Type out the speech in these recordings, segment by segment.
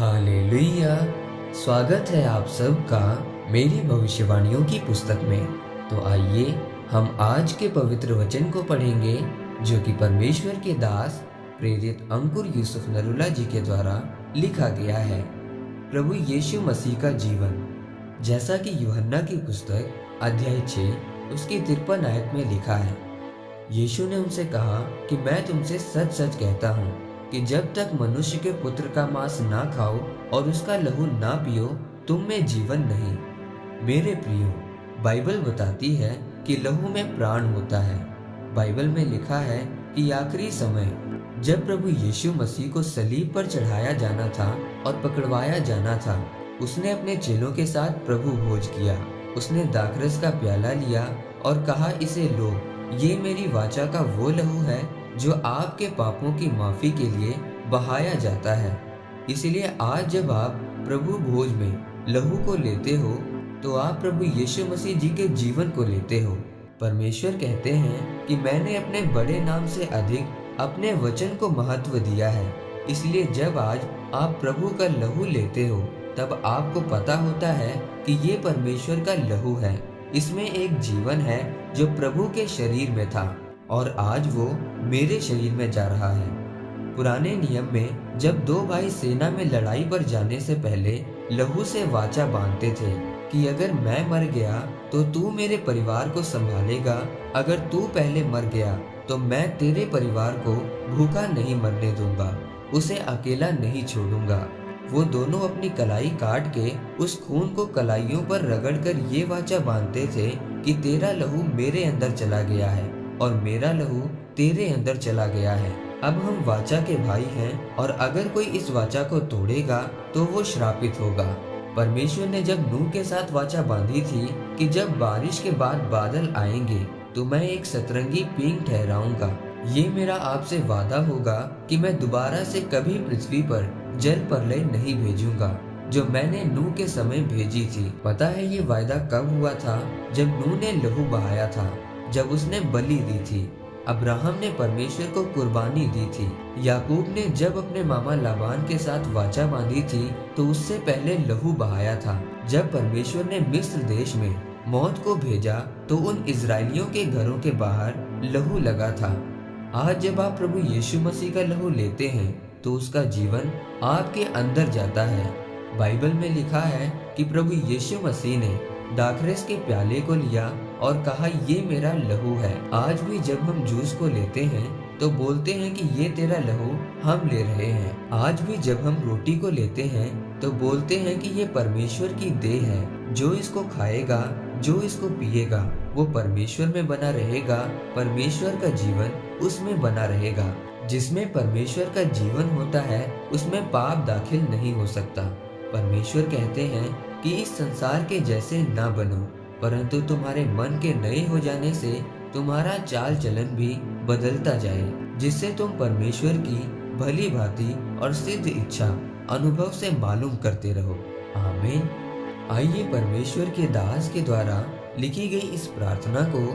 Hallelujah. स्वागत है आप सबका मेरी भविष्यवाणियों की पुस्तक में। तो आइए हम आज के पवित्र वचन को पढ़ेंगे जो कि परमेश्वर के दास प्रेरित अंकुर यूसुफ नरूला जी के द्वारा लिखा गया है। प्रभु यीशु मसीह का जीवन, जैसा कि यूहन्ना की पुस्तक अध्याय 6 उसकी 53 आयत में लिखा है। यीशु ने उनसे कहा कि मैं तुमसे सच सच कहता हूँ कि जब तक मनुष्य के पुत्र का मांस ना खाओ और उसका लहू ना पियो, तुम में जीवन नहीं। मेरे प्रियो, बाइबल बताती है कि लहू में प्राण होता है। बाइबल में लिखा है कि आखिरी समय जब प्रभु यीशु मसीह को सलीब पर चढ़ाया जाना था और पकड़वाया जाना था, उसने अपने चेलों के साथ प्रभु भोज किया। उसने दाखरस का प्याला लिया और कहा, इसे लो, ये मेरी वाचा का वो लहू है जो आपके पापों की माफी के लिए बहाया जाता है। इसलिए आज जब आप प्रभु भोज में लहू को लेते हो तो आप प्रभु यीशु मसीह जी के जीवन को लेते हो। परमेश्वर कहते हैं कि मैंने अपने बड़े नाम से अधिक अपने वचन को महत्व दिया है। इसलिए जब आज आप प्रभु का लहू लेते हो तब आपको पता होता है कि ये परमेश्वर का लहू है। इसमें एक जीवन है जो प्रभु के शरीर में था और आज वो मेरे शरीर में जा रहा है। पुराने नियम में जब दो भाई सेना में लड़ाई पर जाने से पहले लहू से वाचा बांधते थे कि अगर मैं मर गया तो तू मेरे परिवार को संभालेगा, अगर तू पहले मर गया तो मैं तेरे परिवार को भूखा नहीं मरने दूंगा, उसे अकेला नहीं छोड़ूंगा। वो दोनों अपनी कलाई काट के उस खून को कलाइयों पर रगड़कर ये वाचा बांधते थे कि तेरा लहू मेरे अंदर चला गया है और मेरा लहू तेरे अंदर चला गया है। अब हम वाचा के भाई हैं और अगर कोई इस वाचा को तोड़ेगा तो वो श्रापित होगा। परमेश्वर ने जब नूह के साथ वाचा बांधी थी कि जब बारिश के बाद बादल आएंगे तो मैं एक सतरंगी पींग ठहराऊंगा। ये मेरा आपसे वादा होगा कि मैं दोबारा से कभी पृथ्वी पर जल प्रलय नहीं भेजूंगा जो मैंने नूह के समय भेजी थी। पता है ये वायदा कब हुआ था? जब नूह ने लहू बहाया था, जब उसने बलि दी थी। अब्राहम ने परमेश्वर को कुर्बानी दी थी। याकूब ने जब अपने मामा लाबान के साथ वाचा बांधी थी तो उससे पहले लहू बहाया था। जब परमेश्वर ने मिस्र देश में मौत को भेजा तो उन इजरायलियों के घरों के बाहर लहू लगा था। आज जब आप प्रभु यीशु मसीह का लहू लेते हैं तो उसका जीवन आपके अंदर जाता है। बाइबल में लिखा है कि प्रभु यीशु मसीह ने दाखरस के प्याले को लिया और कहा, ये मेरा लहू है। आज भी जब हम जूस को लेते हैं तो बोलते हैं कि ये तेरा लहू हम ले रहे हैं। आज भी जब हम रोटी को लेते हैं तो बोलते हैं कि ये परमेश्वर की देह है। जो इसको खाएगा, जो इसको पिएगा, वो परमेश्वर में बना रहेगा, परमेश्वर का जीवन उसमें बना रहेगा। जिसमें परमेश्वर का जीवन होता है उसमें पाप दाखिल नहीं हो सकता। परमेश्वर कहते हैं कि इस संसार के जैसे ना बनो, परंतु तुम्हारे मन के नए हो जाने से तुम्हारा चाल चलन भी बदलता जाए, जिससे तुम परमेश्वर की भली भांति और सिद्ध इच्छा अनुभव से मालूम करते रहो। आमीन। आइए परमेश्वर के दास के द्वारा लिखी गई इस प्रार्थना को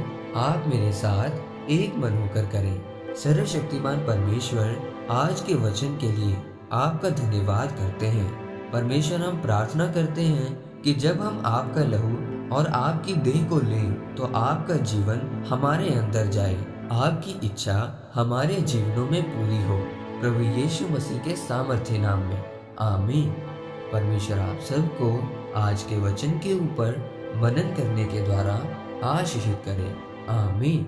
आप मेरे साथ एक मन होकर करें। सर्वशक्तिमान परमेश्वर, आज के वचन के लिए आपका धन्यवाद करते हैं। परमेश्वर, हम प्रार्थना करते हैं कि जब हम आपका लहू और आपकी देह को लें तो आपका जीवन हमारे अंदर जाए, आपकी इच्छा हमारे जीवनों में पूरी हो, प्रभु यीशु मसीह के सामर्थ्य नाम में। आमीन। परमेश्वर आप सबको आज के वचन के ऊपर मनन करने के द्वारा आशीषित करे। आमीन।